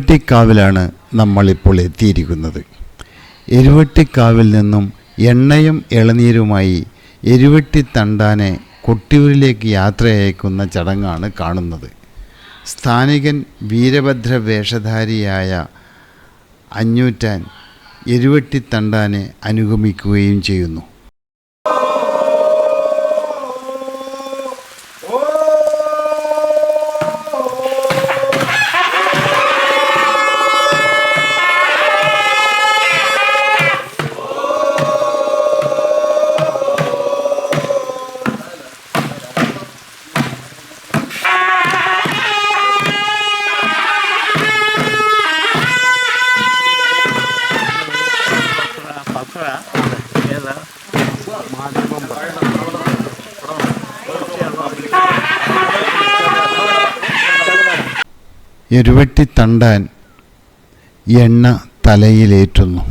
എരുവട്ടിക്കാവിലാണ് നമ്മളിപ്പോൾ എത്തിയിരിക്കുന്നത്. എരുവട്ടിക്കാവിൽ നിന്നും എണ്ണയും ഇളനീരുമായി എരുവട്ടി തണ്ടാനെ കൊട്ടിയൂരിലേക്ക് യാത്രയയക്കുന്ന ചടങ്ങാണ് കാണുന്നത്. സ്ഥാനികൻ വീരഭദ്ര വേഷധാരിയായ അഞ്ഞൂറ്റാൻ എരുവട്ടി തണ്ടാനെ അനുഗമിക്കുകയും ചെയ്യുന്നു. എരുവട്ടി തണ്ടാൻ എണ്ണ തലയിലേറ്റുന്നു.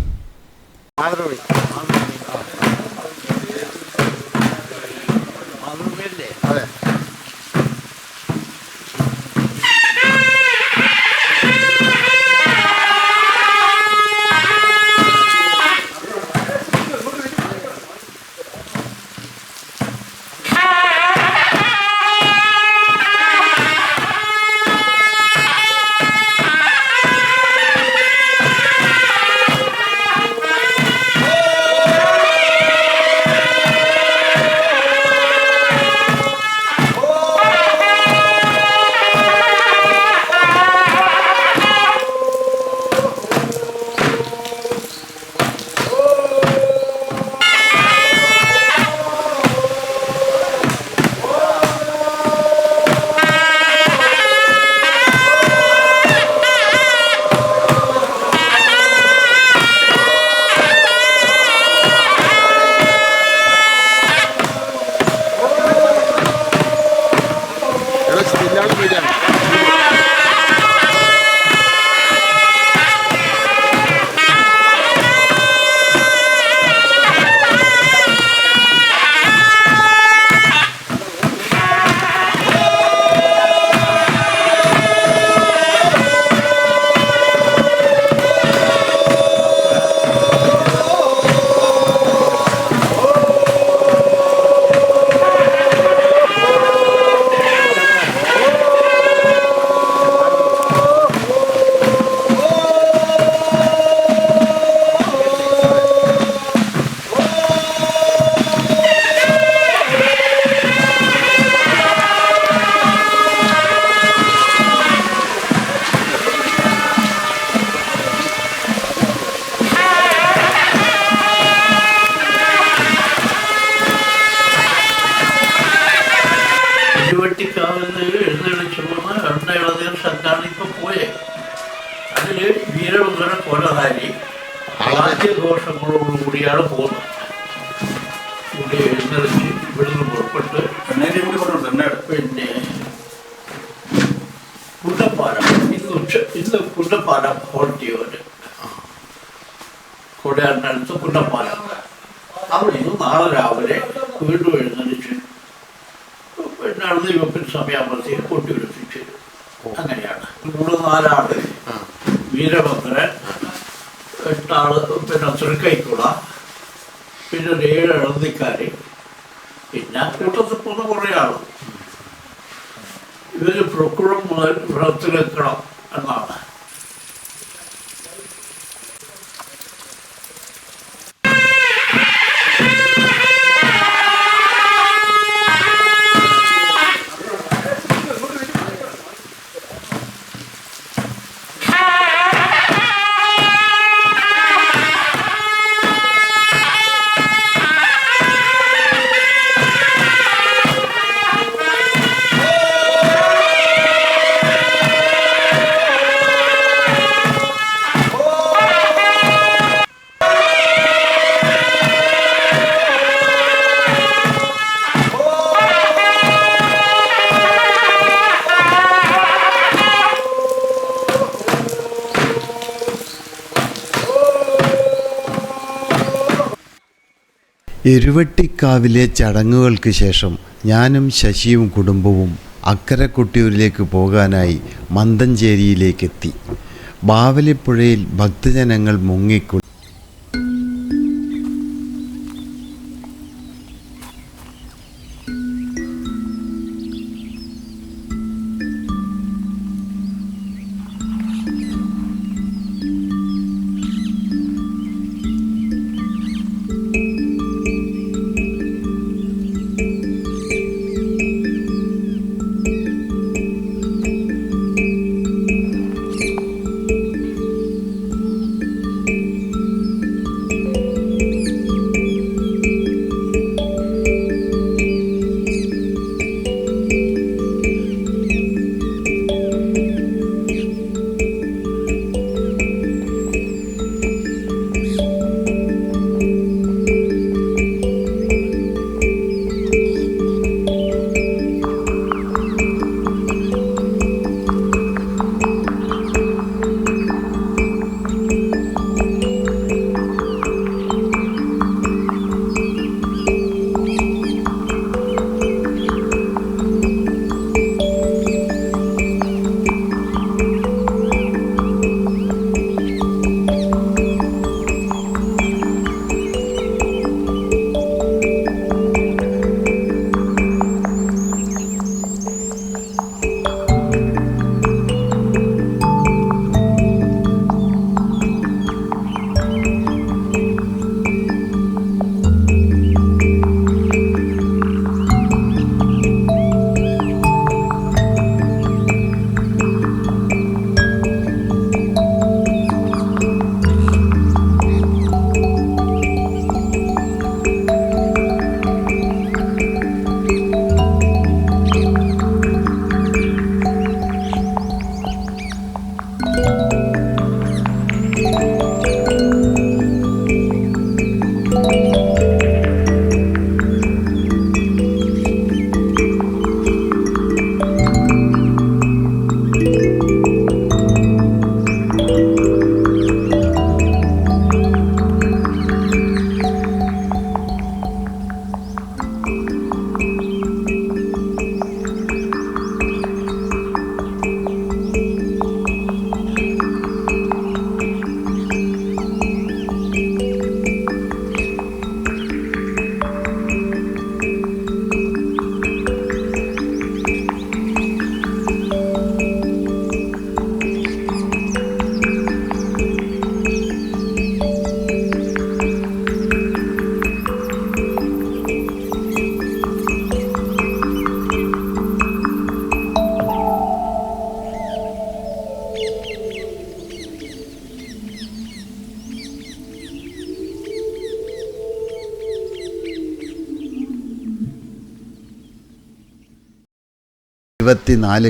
അതില് വീരഭദ്ര കൊലധാരി വാദ്യഘോഷങ്ങളോടുകൂടിയാണ് പോകുന്നത്. കൂടി എഴുന്നള്ളിച്ച് ഇവിടുന്ന് പുറപ്പെട്ട് പിന്നെ കുണ്ടപ്പാലം ഇന്ന് കുണ്ടപ്പാലം ഹോൾട്ടിയോര് കൊടയാറിനടുത്ത് കുണ്ടപ്പാലം അവിടെ നിന്ന് നാളെ രാവിലെ വീണ്ടും എഴുന്നള്ളിച്ച് പിന്നെ അടുത്ത യുവപ്പിൻ സമയാകുമ്പോഴത്തേക്ക് കൊട്ടിയെടുപ്പിച്ച് അങ്ങനെയാണ്. 3-4 വീരഭദ്രൻ, 8 പിന്നെ തൃക്കൈക്കുള, പിന്നെ 7 ഇളന്തിക്കാർ, പിന്നെ കൂട്ടത്തിൽ പോകുന്ന കുറേ ആൾ. ഇവർ പ്രക്കുളം മുതൽ വ്രതത്തിലെത്തണം എന്നാണ്. എരുവട്ടിക്കാവിലെ ചടങ്ങുകൾക്ക് ശേഷം ഞാനും ശശിയും കുടുംബവും അക്കരെ കൊട്ടിയൂരിലേക്ക് പോകാനായി മന്തഞ്ചേരിയിലേക്കെത്തി. ബാവലിപ്പുഴയിൽ ഭക്തജനങ്ങൾ മുങ്ങിക്കുളി.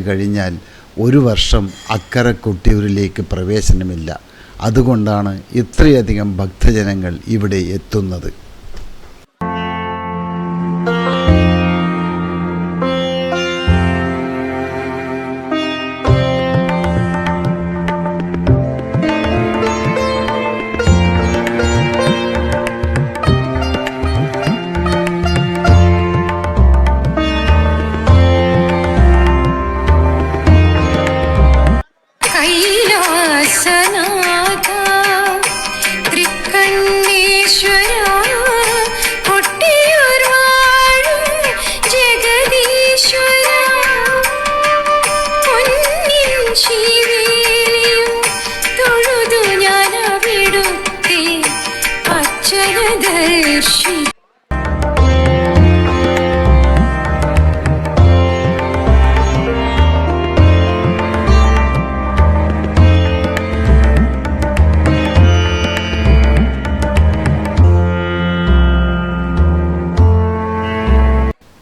കഴിഞ്ഞാൽ ഒരു വർഷം അക്കരെ കൊട്ടിയൂരിലേക്ക് പ്രവേശനമില്ല. അതുകൊണ്ടാണ് ഇത്രയധികം ഭക്തജനങ്ങൾ ഇവിടെ എത്തുന്നത്.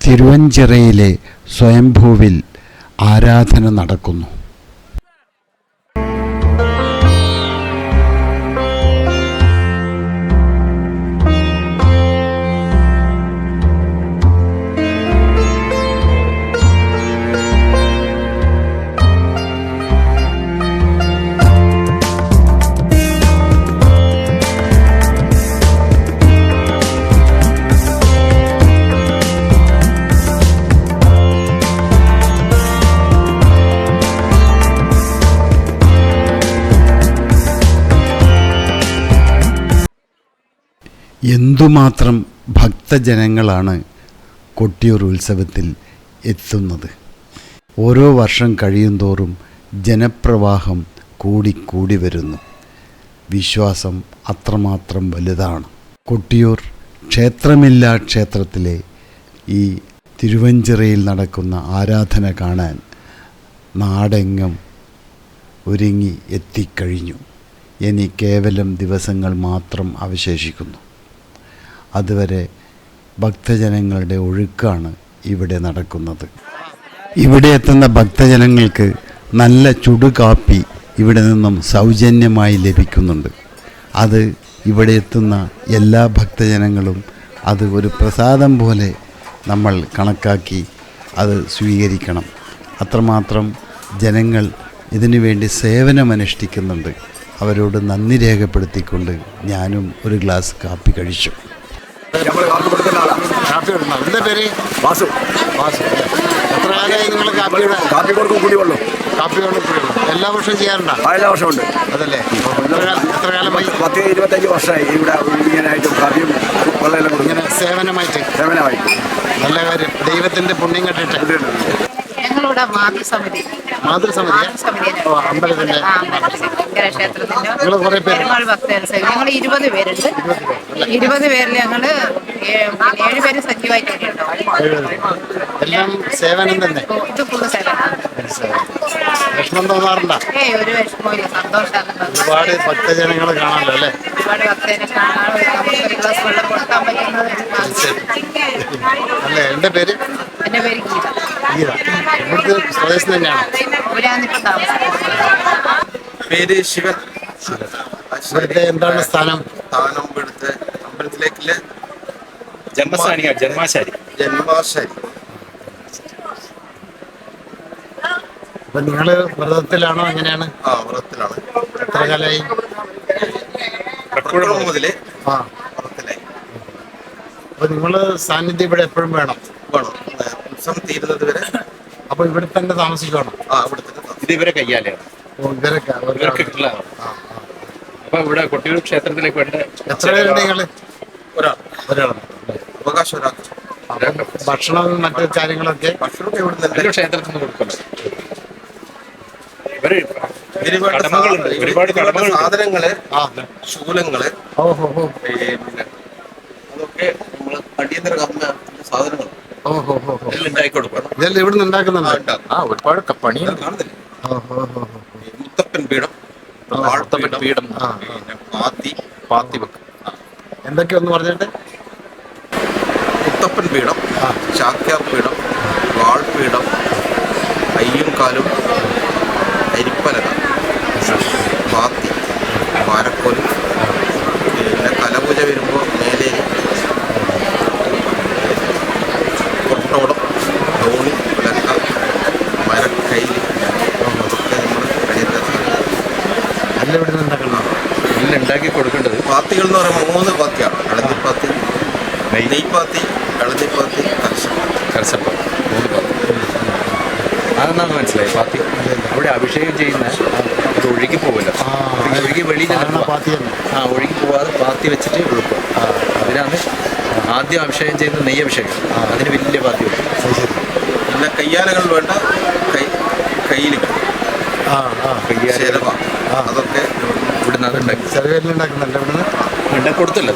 തിരുവഞ്ചിറയിലെ സ്വയംഭൂവിൽ ആരാധന നടക്കുന്നു. എന്തുമാത്രം ഭക്തജനങ്ങളാണ് കൊട്ടിയൂർ ഉത്സവത്തിൽ എത്തുന്നത്. ഓരോ വർഷം കഴിയുന്തോറും ജനപ്രവാഹം കൂടി വരുന്നു. വിശ്വാസം അത്രമാത്രം വലുതാണ്. കൊട്ടിയൂർ ക്ഷേത്രമില്ലാ ക്ഷേത്രത്തിലെ ഈ തിരുവഞ്ചിറയിൽ നടക്കുന്ന ആരാധന കാണാൻ നാടെങ്ങും ഒരുങ്ങി എത്തിക്കഴിഞ്ഞു. ഇനി കേവലം ദിവസങ്ങൾ മാത്രം അവശേഷിക്കുന്നു. അതുവരെ ഭക്തജനങ്ങളുടെ ഒഴുക്കാണ് ഇവിടെ നടക്കുന്നത്. ഇവിടെ എത്തുന്ന ഭക്തജനങ്ങൾക്ക് നല്ല ചുടുകാപ്പി ഇവിടെ നിന്നും സൗജന്യമായി ലഭിക്കുന്നുണ്ട്. അത് ഇവിടെ എത്തുന്ന എല്ലാ ഭക്തജനങ്ങളും അത് ഒരു പ്രസാദം പോലെ നമ്മൾ കണക്കാക്കി അത് സ്വീകരിക്കണം. അത്രമാത്രം ജനങ്ങൾ ഇതിനു വേണ്ടി സേവനമനുഷ്ഠിക്കുന്നുണ്ട്. അവരോട് നന്ദി രേഖപ്പെടുത്തിക്കൊണ്ട് ഞാനും ഒരു ഗ്ലാസ് കാപ്പി കഴിച്ചു. എന്താ പേര്? വാസു. എത്ര കാലമായി നിങ്ങൾ കാപ്പി കൊടുക്കും? കുടിവെള്ളം. കാപ്പി വെള്ളം കുടിവെള്ളം എല്ലാ വർഷവും ചെയ്യാറുണ്ടോ? എല്ലാ വർഷവും ഉണ്ട്. അതല്ലേ? എത്ര കാലമായി? 10-25 വർഷമായി ഇവിടെ ഇങ്ങനെയായിട്ട് കാപ്പിയും വെള്ളം ഇങ്ങനെ സേവനമായിട്ട്. നല്ല കാര്യം. ദൈവത്തിന്റെ പുണ്യം കണ്ടിട്ട് ഞങ്ങളിവിടെ മാതൃസമിതി അമ്പലത്തിന്റെ ക്ഷേത്രത്തിന്റെ പെരുമാൾ ഭക്തോത്സവം ഞങ്ങൾ 20 പേരുണ്ട്. 20 പേരിൽ ഞങ്ങള് 7 പേര് സജീവമായിട്ടുണ്ട്. എല്ലാം സേവനം തന്നെ. ഇത് ഫുള്ള് സേവനമാണ്. വിഷമം തോന്നാറുണ്ടോ? ഒരു വിഷമവും സന്തോഷമാണ്. ഒരുപാട് ഭക്തജനങ്ങൾ കാണാമല്ലോ അല്ലേ? ഒരുപാട് ഭക്തരെ കാണാൻ നമുക്ക് ഒരു ഗ്ലാസ് വെള്ളം കൊടുക്കാൻ പറ്റുന്നത്. അല്ലേ? എൻ്റെ പേര് ഗീത. ഇവിടുത്തെ സ്വദേശം തന്നെയാണ്. ഇവിടെയാണിപ്പോ താമസിക്കുന്നത്. പേര് ശിവൻ. ഇവിടുത്തെ എന്താണ് സ്ഥാനം? ഇവിടുത്തെ അമ്പലത്തിലേക്കുള്ള ജന്മാശാരി. അപ്പൊ നിങ്ങള് വ്രതത്തിലാണോ? എങ്ങനെയാണ്? വ്രതത്തിലാണ്. എത്ര കാലമായി? മുതലേ വ്രതത്തിലായി. അപ്പൊ നിങ്ങള് സാന്നിധ്യം ഇവിടെ എപ്പോഴും വേണം? ഉത്സവം തീരുന്നത് വരെ. അപ്പൊ ഇവിടെ തന്നെ താമസിക്കണം? ഇത് ഇവരെ കയ്യാലെയാണ്. അപ്പൊ ഇവിടെ കൊട്ടിയൂർ ക്ഷേത്രത്തിലേക്ക് വേണ്ട. എത്ര പേരുണ്ട് നിങ്ങള്? ഒരാളാണ്. അവകാശം ഭക്ഷണം മറ്റു കാര്യങ്ങളൊക്കെ ക്ഷേത്രത്തിൽ നിന്ന് കൊടുക്കല്ലോ. ഒരുപാട് സാധനങ്ങള്, ശൂലങ്ങള്, പിന്നെ അതൊക്കെ നമ്മള് അടിയന്തര സാധനങ്ങൾ ഉണ്ടാക്കി കൊടുക്കണം. ഇതെല്ലാം ഇവിടെ നിന്ന് ഉണ്ടാക്കുന്നുണ്ട്. ഒരുപാട് പണി കാണുന്നില്ല. മുത്തപ്പൻ പീഠം, പീഠം, പാത്തി വെക്കും. എന്തൊക്കെയൊന്ന് പറഞ്ഞിട്ട്? മുത്തപ്പൻ പീഠം, ചാക്യാർ പീഠം, വാൾപീഠം, കയ്യും കാലും, അരിപ്പലക, പാത്തി, വാരക്കോല്, പിന്നെ കലപൂജ വരുമ്പോൾ മേലേരി, കൊട്ടോടം, തോണി, ഉലക്ക, മരക്കൈലി, അതൊക്കെ നമ്മൾ എല്ലാം ഇവിടെ നിന്ന് ഉണ്ടാക്കണം. എല്ലാം ഉണ്ടാക്കി കൊടുക്കേണ്ടത്. പാത്തികൾ എന്ന് പറയുമ്പോൾ 3 പാത്തിയാണ്. ഇളന്നിപ്പാത്തി, നെയ്പാത്തി, ഇളന്നിപ്പാത്തി, കലശപ്പാത്തി. 3 പാത്തി. അതെന്നാന്ന് മനസ്സിലായി. പാത്തി അവിടെ അഭിഷേകം ചെയ്യുന്ന അത് ഒഴുകി പോകില്ല. ഒഴുകി വെളിയിൽ ഒഴുകി പോവാതെ പാത്തി വെച്ചിട്ട് ഒഴുക്കും. അതിനാണ് ആദ്യം അഭിഷേകം ചെയ്യുന്ന നെയ്യഭിഷേകം. അതിന് വലിയ പാത്തി വെക്കും. പിന്നെ കയ്യാലകൾ വേണ്ട, കയ്യിലിക്കും, അതൊക്കെ ഇവിടുന്ന് അത് ഉണ്ടാക്കുന്നുണ്ട്. ഇവിടുന്ന് കൊടുത്തില്ല.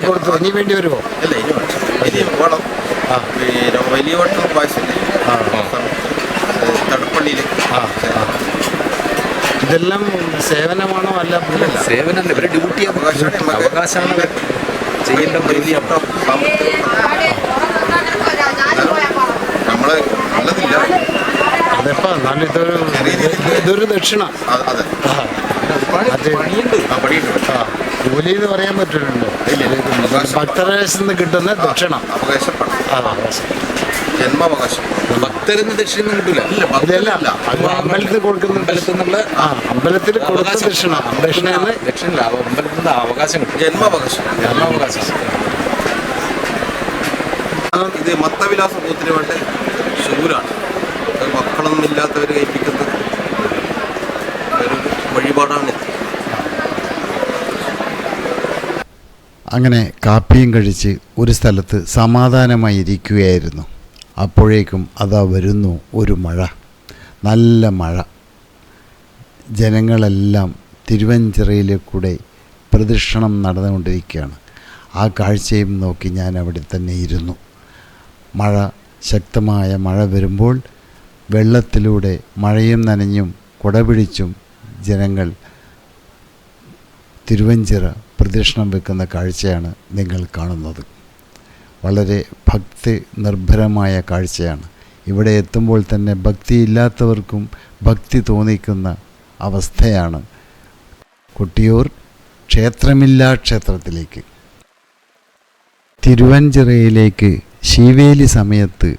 കൊടുത്തു. ഇനി വേണ്ടി വരുമോ? അല്ല, ഇനി വേണം. പിന്നെ വലിയ വട്ടം പായസമില്ലേ, തടപ്പള്ളിയിൽ. ഇതെല്ലാം സേവനമാണോ? അല്ല, സേവനമല്ല, ഇവരുടെ ഡ്യൂട്ടി. അവകാശമാണ് ചെയ്യേണ്ട. വലിയ നമ്മള് നല്ലതില്ല. അതെപ്പാ നല്ല ഇതൊരു ദക്ഷിണ. അതെ, ജോലി എന്ന് പറയാൻ പറ്റുന്നുണ്ട്. ഭക്തരേശന്ന് കിട്ടുന്ന ദക്ഷിണ, അവകാശം, ജന്മാവകാശം. ഭക്തരെന്ന് ദക്ഷിണ കിട്ടൂല. അമ്പലത്തിൽ കൊടുക്കുന്ന അമ്പലത്തിൽ കൊടുത്ത ദക്ഷിണ. ദക്ഷിണ അമ്പലത്തിന്റെ അവകാശം കിട്ടും. ജന്മാവകാശം. ഇത് മത്തവിലാസ പൂത്തിന് വേണ്ട ശൂലാണ്. മക്കളൊന്നും ഇല്ലാത്തവർ കഴിപ്പിക്കുന്ന ഒരു വഴിപാടാണ്. അങ്ങനെ കാപ്പിയും കഴിച്ച് ഒരു സ്ഥലത്ത് സമാധാനമായി ഇരിക്കുകയായിരുന്നു. അപ്പോഴേക്കും അതാ വരുന്നു ഒരു മഴ, നല്ല മഴ. ജനങ്ങളെല്ലാം തിരുവഞ്ചിറയിലെ കൂടെ പ്രദക്ഷിണം നടന്നുകൊണ്ടിരിക്കുകയാണ്. ആ കാഴ്ചയും നോക്കി ഞാൻ അവിടെ തന്നെ ഇരുന്നു. മഴ, ശക്തമായ മഴ വരുമ്പോൾ വെള്ളത്തിലൂടെ മഴയും നനഞ്ഞും കുടപിടിച്ചും ജനങ്ങൾ തിരുവഞ്ചിറ പ്രദക്ഷിണം വെക്കുന്ന കാഴ്ചയാണ് നിങ്ങൾ കാണുന്നത്. വളരെ ഭക്തി നിർഭരമായ കാഴ്ചയാണ്. ഇവിടെ എത്തുമ്പോൾ തന്നെ ഭക്തിയില്ലാത്തവർക്കും ഭക്തി തോന്നിക്കുന്ന അവസ്ഥയാണ്. കൊട്ടിയൂർ ക്ഷേത്രമില്ലാ ക്ഷേത്രത്തിലേക്ക്, തിരുവഞ്ചിറയിലേക്ക് ശീവേലി സമയത്ത്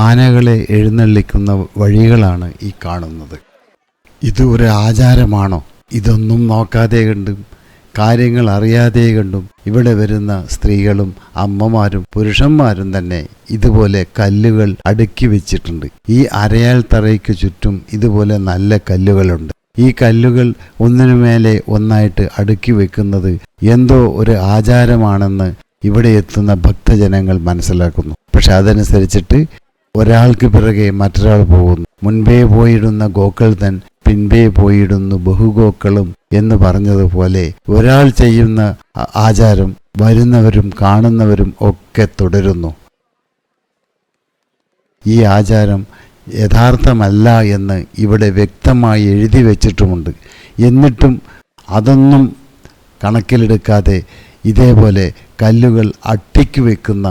ആനകളെ എഴുന്നള്ളിക്കുന്ന വഴികളാണ് ഈ കാണുന്നത്. ഇത് ഒരു ആചാരമാണോ? ഇതൊന്നും നോക്കാതെ കണ്ടും കാര്യങ്ങൾ അറിയാതെ കണ്ടും ഇവിടെ വരുന്ന സ്ത്രീകളും അമ്മമാരും പുരുഷന്മാരും തന്നെ ഇതുപോലെ കല്ലുകൾ അടുക്കി വെച്ചിട്ടുണ്ട്. ഈ അരയാൽ തറയ്ക്ക് ചുറ്റും ഇതുപോലെ നല്ല കല്ലുകളുണ്ട്. ഈ കല്ലുകൾ ഒന്നിനുമേലെ ഒന്നായിട്ട് അടുക്കി വെക്കുന്നത് എന്തോ ഒരു ആചാരമാണെന്ന് ഇവിടെ എത്തുന്ന ഭക്തജനങ്ങൾ മനസ്സിലാക്കുന്നു. പക്ഷെ അതനുസരിച്ചിട്ട് ഒരാൾക്ക് പിറകെ മറ്റൊരാൾ പോകുന്നു. മുൻപേ പോയിടുന്ന ഗോക്കൾ തൻ പിൻപേ പോയിടുന്നു ബഹുഗോക്കളും എന്ന് പറഞ്ഞതുപോലെ ഒരാൾ ചെയ്യുന്ന ആചാരം വരുന്നവരും കാണുന്നവരും ഒക്കെ തുടരുന്നു. ഈ ആചാരം യഥാർത്ഥമല്ല എന്ന് ഇവിടെ വ്യക്തമായി എഴുതി വച്ചിട്ടുമുണ്ട്. എന്നിട്ടും അതൊന്നും കണക്കിലെടുക്കാതെ ഇതേപോലെ കല്ലുകൾ അട്ടിക്ക് വെക്കുന്ന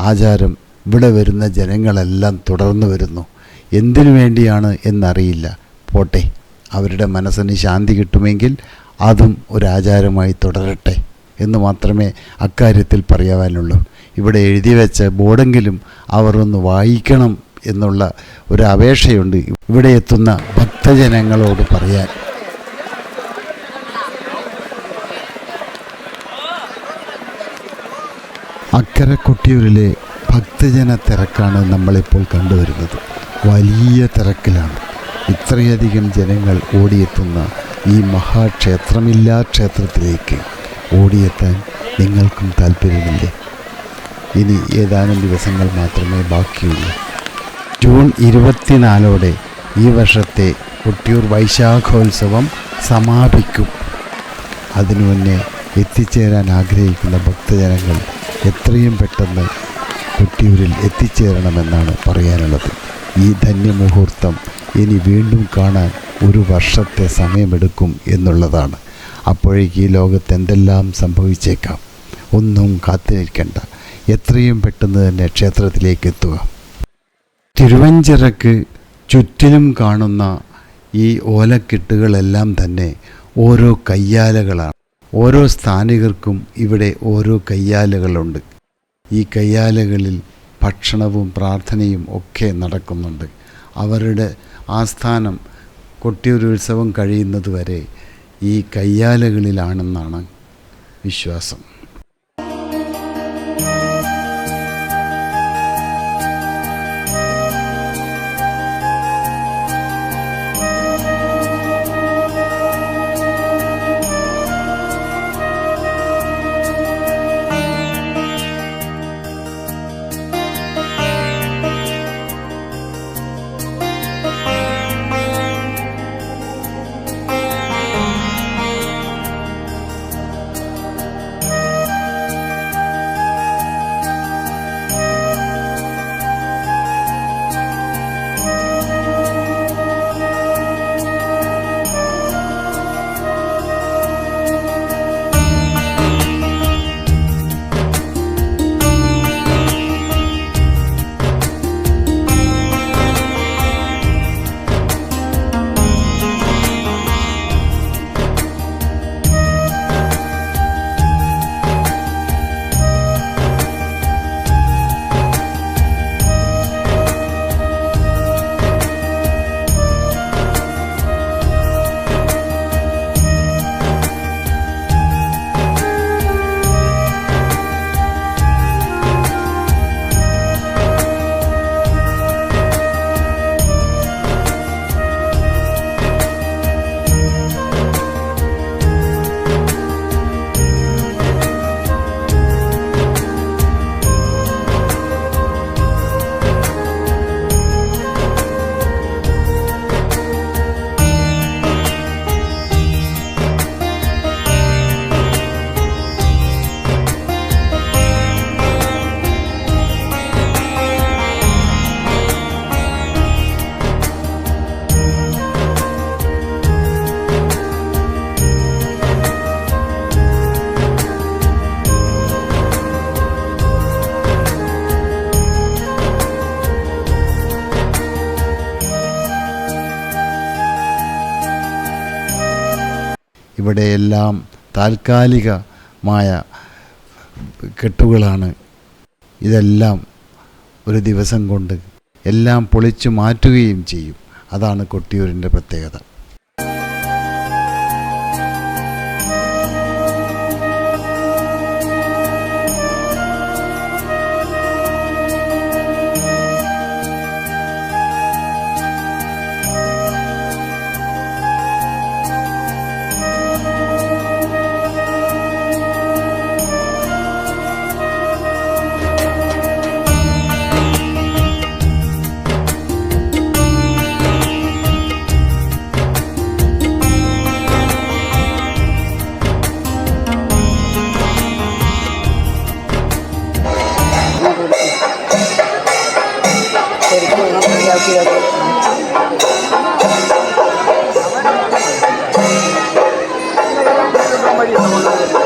ആചാരം ഇവിടെ വരുന്ന ജനങ്ങളെല്ലാം തുടർന്നു വരുന്നു. എന്തിനു വേണ്ടിയാണ് എന്നറിയില്ല. പോട്ടെ, അവരുടെ മനസ്സിന് ശാന്തി കിട്ടുമെങ്കിൽ അതും ഒരാചാരമായി തുടരട്ടെ എന്ന് മാത്രമേ അക്കാര്യത്തിൽ പറയാനുള്ളൂ. ഇവിടെ എഴുതി വെച്ച ബോർഡെങ്കിലും അവർ ഒന്ന് വായിക്കണം എന്നുള്ള ഒരു അപേക്ഷയുണ്ട് ഇവിടെ എത്തുന്ന ഭക്തജനങ്ങളോട് പറയാൻ. അക്കരെ കൊട്ടിയൂരിലെ ഭക്തജന തിരക്കാണ് നമ്മളിപ്പോൾ കണ്ടുവരുന്നത്. വലിയ തിരക്കിലാണ്. ഇത്രയധികം ജനങ്ങൾ ഓടിയെത്തുന്ന ഈ മഹാക്ഷേത്രമില്ലാ ക്ഷേത്രത്തിലേക്ക് ഓടിയെത്താൻ നിങ്ങൾക്കും താല്പര്യമില്ലേ? ഇനി ഏതാനും ദിവസങ്ങൾ മാത്രമേ ബാക്കിയുള്ളൂ. ജൂൺ 24 ഈ വർഷത്തെ കൊട്ടിയൂർ വൈശാഖോത്സവം സമാപിക്കും. അതിനു മുന്നേ എത്തിച്ചേരാൻ ആഗ്രഹിക്കുന്ന ഭക്തജനങ്ങൾ എത്രയും പെട്ടെന്ന് കൊട്ടിയൂരിൽ എത്തിച്ചേരണമെന്നാണ് പറയാനുള്ളത്. ഈ ധന്യമുഹൂർത്തം ഇനി വീണ്ടും കാണാൻ ഒരു വർഷത്തെ സമയമെടുക്കും എന്നുള്ളതാണ്. അപ്പോഴേക്ക് ഈ ലോകത്ത് എന്തെല്ലാം സംഭവിച്ചേക്കാം. ഒന്നും കാത്തിരിക്കേണ്ട, എത്രയും പെട്ടെന്ന് തന്നെ ക്ഷേത്രത്തിലേക്ക് എത്തുക. തിരുവഞ്ചിറക്ക് ചുറ്റിലും കാണുന്ന ഈ ഓലക്കെട്ടുകളെല്ലാം തന്നെ ഓരോ കയ്യാലകളാണ്. ഓരോ സ്ഥാനികർക്കും ഇവിടെ ഓരോ കയ്യാലകളുണ്ട്. ഈ കയ്യാലകളിൽ ഭക്ഷണവും പ്രാർത്ഥനയും ഒക്കെ നടക്കുന്നുണ്ട്. അവരുടെ ആസ്ഥാനം കൊട്ടിയൂർ ഉത്സവം കഴിയുന്നതുവരെ ഈ കയ്യാലകളിലാണെന്നാണ് വിശ്വാസം. ഇവിടെയെല്ലാം താൽക്കാലികമായ കെട്ടുകളാണ്. ഇതെല്ലാം ഒരു ദിവസം കൊണ്ട് എല്ലാം പൊളിച്ചു മാറ്റുകയും ചെയ്യും. അതാണ് കൊട്ടിയൂരിൻ്റെ പ്രത്യേകത. ശരിക്കും